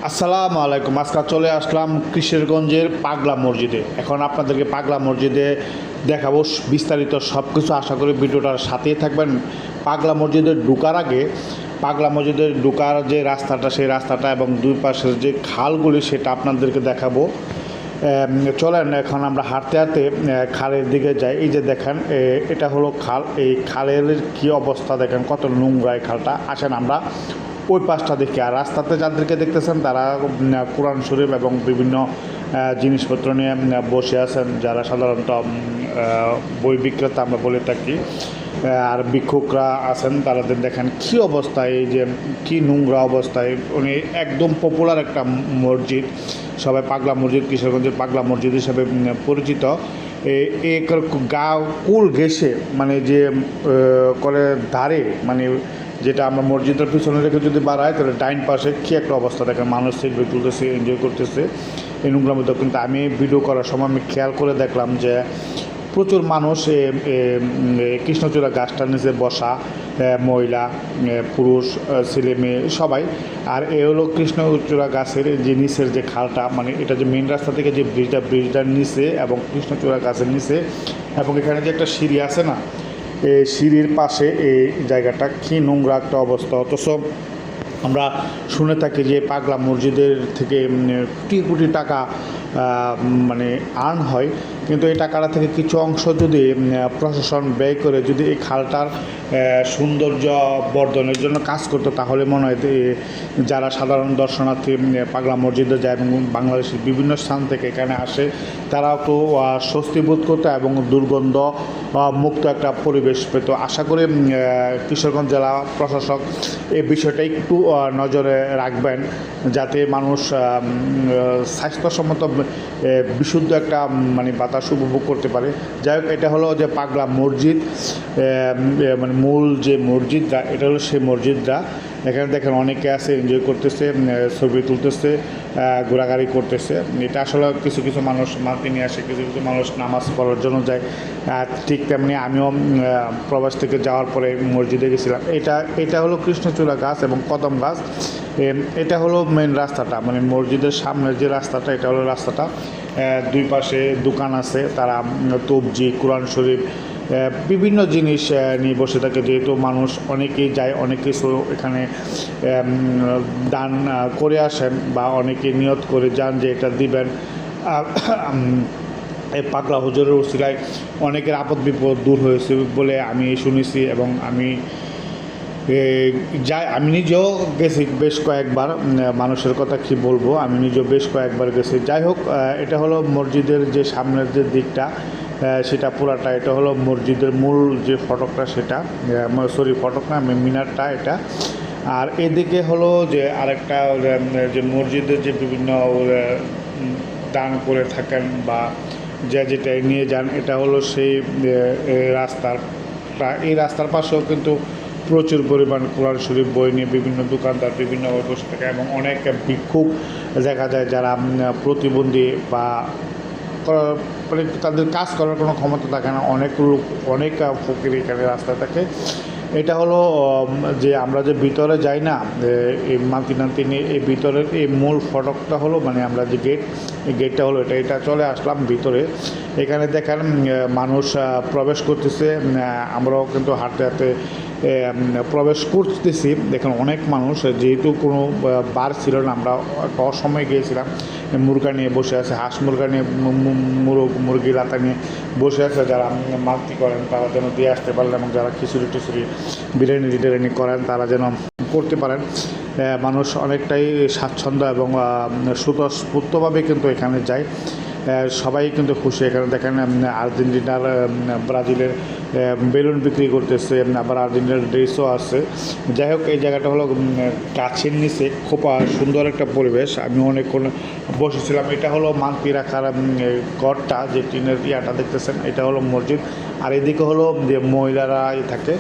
আসসালামু আলাইকুম। আজকে চলে আসলাম কিশোরগঞ্জের পাগলা মসজিদে। এখন আপনাদেরকে পাগলা মসজিদে দেখাবো বিস্তারিত সব কিছু। আশা করি ভিডিওটার সাথেই থাকবেন। পাগলা মসজিদে ঢোকার আগে পাগলা মসজিদের ঢোকার যে রাস্তাটা, সেই রাস্তাটা এবং দুই পাশের যে খালগুলি সেটা আপনাদেরকে দেখাবো। চলেন এখন আমরা হাঁটতে হাঁটতে খালের দিকে যাই। এই যে দেখেন, এটা হলো খাল। এই খালের কি অবস্থা দেখেন, কত নোংরা এই খালটা। আসেন আমরা ওই পাশটা দেখি। আর রাস্তাতে যাদেরকে দেখতেছেন তারা কোরআন শরীফ এবং বিভিন্ন জিনিসপত্র নিয়ে বসে আছেন, যারা সাধারণত বই বিক্রেতা আমরা বলে থাকি। আর ভিক্ষুকরা আছেন, তাদের দেখেন কী অবস্থায়, এই যে কী নোংরা অবস্থায়। উনি একদম পপুলার একটা মসজিদ, সবাই পাগলা মসজিদ, কিশোরগঞ্জের পাগলা মসজিদ হিসাবে পরিচিত। এই গা কুল ঘেঁষে মানে যে করে ধারে, মানে যেটা আমরা মসজিদের পিছনে রেখে যদি বাড়াই তাহলে ডাইন পাশে কী একটা অবস্থা দেখেন, মানুষ সেলফি তুলতেছে, এনজয় করতেছে এই নোংরার মধ্যে। কিন্তু আমি ভিডিও করার সময় আমি খেয়াল করে দেখলাম যে প্রচুর মানুষ কৃষ্ণচূড়া গাছটার নিচে বসা, মহিলা, পুরুষ, ছেলে মেয়ে সবাই। আর এ হলো কৃষ্ণচূড়া গাছের যে নিচের যে খালটা, মানে এটা যে মেন রাস্তা থেকে যে ব্রিজটার নিচে এবং কৃষ্ণচূড়া গাছের নিচে, এবং এখানে যে একটা সিঁড়ি আছে না, এই সিঁড়ির পাশে এই জায়গাটা কী নোংরা একটা অবস্থা। অথচ আমরা শুনে থাকি যে পাগলা মসজিদের থেকে কোটি কোটি টাকা মানে আর্ন হয়, কিন্তু এই টাকাটা থেকে কিছু অংশ যদি প্রশাসন ব্যয় করে যদি এই খালটার সৌন্দর্য বর্ধনের জন্য কাজ করতো, তাহলে মনে হয় যারা সাধারণ দর্শনার্থী পাগলা মসজিদে যায় এবং বাংলাদেশের বিভিন্ন স্থান থেকে এখানে আসে, তারাও তো স্বস্তি বোধ করতো এবং দুর্গন্ধ মুক্ত একটা পরিবেশ পেত। আশা করি কিশোরগঞ্জ জেলা প্রশাসক এই বিষয়টা একটু নজরে রাখবেন, যাতে মানুষ স্বাস্থ্যসম্মত বিশুদ্ধ একটা মানে বাতাস উপভোগ করতে পারে। যাই হোক, এটা হলো যে পাগলা মসজিদ, মানে মূল যে মসজিদটা, এটা হলো সেই মসজিদটা। এখানে দেখেন অনেকে আছে, এনজয় করতেছে, ছবি তুলতেছে, ঘোরাঘুরি করতেছে। এটা আসলে কিছু কিছু মানুষ মানতে নিয়ে আসে, কিছু কিছু মানুষ নামাজ পড়ার জন্য যায়। ঠিক তেমনি আমিও প্রবাস থেকে যাওয়ার পরে মসজিদে গেছিলাম। এটা হলো কৃষ্ণচূড়া গাছ এবং কদম গাছ। এটা হলো মেন রাস্তাটা, মানে মসজিদের সামনের যে রাস্তাটা, এটা হলো রাস্তাটা। দুই পাশে দোকান আছে, তারা তবজি, কোরআন শরীফ, বিভিন্ন জিনিস নিয়ে বসে থাকে। যেহেতু মানুষ অনেকেই যায়, অনেক কিছু এখানে দান করে আসেন, বা অনেকে নিয়ত করে যান যে এটা দিবেন। এই পাগলা হুজুরের উসিলায় অনেকের আপদ বিপদ দূর হয়েছে বলে আমি শুনেছি, এবং আমি আমি নিজেও গেছি বেশ কয়েকবার। মানুষের কথা কি বলবো, আমি নিজেও বেশ কয়েকবার গেছি। যাই হোক, এটা হলো মসজিদের যে সামনের যে দিকটা, সেটা পুরাটা, এটা হলো মসজিদের মূল যে ফটকটা, সেটা ফটক না, মিনারটা এটা। আর এদিকে হলো যে আরেকটা যে মসজিদের যে বিভিন্ন দান করে থাকেন বা যেটা নিয়ে যান, এটা হলো সেই রাস্তাটা। এই রাস্তার পাশেও কিন্তু প্রচুর পরিমাণ কোরআন শরীফ বই নিয়ে বিভিন্ন দোকানদার বিভিন্ন বসে থাকে, এবং অনেক ভিক্ষুক দেখা যায় যারা প্রতিবন্ধী বা মানে তাদের কাজ করার কোনো ক্ষমতা থাকে না। অনেক লোক, অনেক ফকির এখানে রাস্তায় থাকে। এটা হলো যে আমরা যে ভিতরে যাই না, এই মান্তি নিয়ে, এই ভিতরের এই মূল ফটকটা হলো, মানে আমরা যে গেট, এই গেটটা হলো এটা চলে আসলাম ভিতরে। এখানে দেখেন মানুষ প্রবেশ করতেছে, আমরাও কিন্তু হাঁটতে হাঁটতে প্রবেশ করতেছি। দেখেন অনেক মানুষ, যেহেতু কোনো বার ছিল না, আমরা একটা অসময়ে গিয়েছিলাম। মুরগা নিয়ে বসে আছে, হাঁস মুরগা নিয়ে, মুরগি লাতা নিয়ে বসে আছে। যারা মান্তি করেন তারা যেন দিয়ে আসতে পারলেন, এবং যারা খিচুড়ি টিচুড়ি, বিরিয়ানি করেন তারা যেন করতে পারেন। মানুষ অনেকটাই স্বাচ্ছন্দ্য এবং স্বতঃস্ফূর্তভাবে কিন্তু এখানে যায়। সবাই কিন্তু খুশি। এখানে দেখেন আর্জেন্টিনার, ব্রাজিলের বেলুন বিক্রি করতেছে, আবার আর্জেন্টিনার ড্রেসও আছে। যাই হোক, এই জায়গাটা হলো গাছের নিচে, খুব সুন্দর একটা পরিবেশ। আমি অনেকক্ষণ বসেছিলাম। এটা হলো মান্তি রাখার ঘরটা, যে টিনের ইয়াটা দেখতেছেন, এটা হলো মসজিদ। আর এদিকে হলো যে মহিলারা থাকে,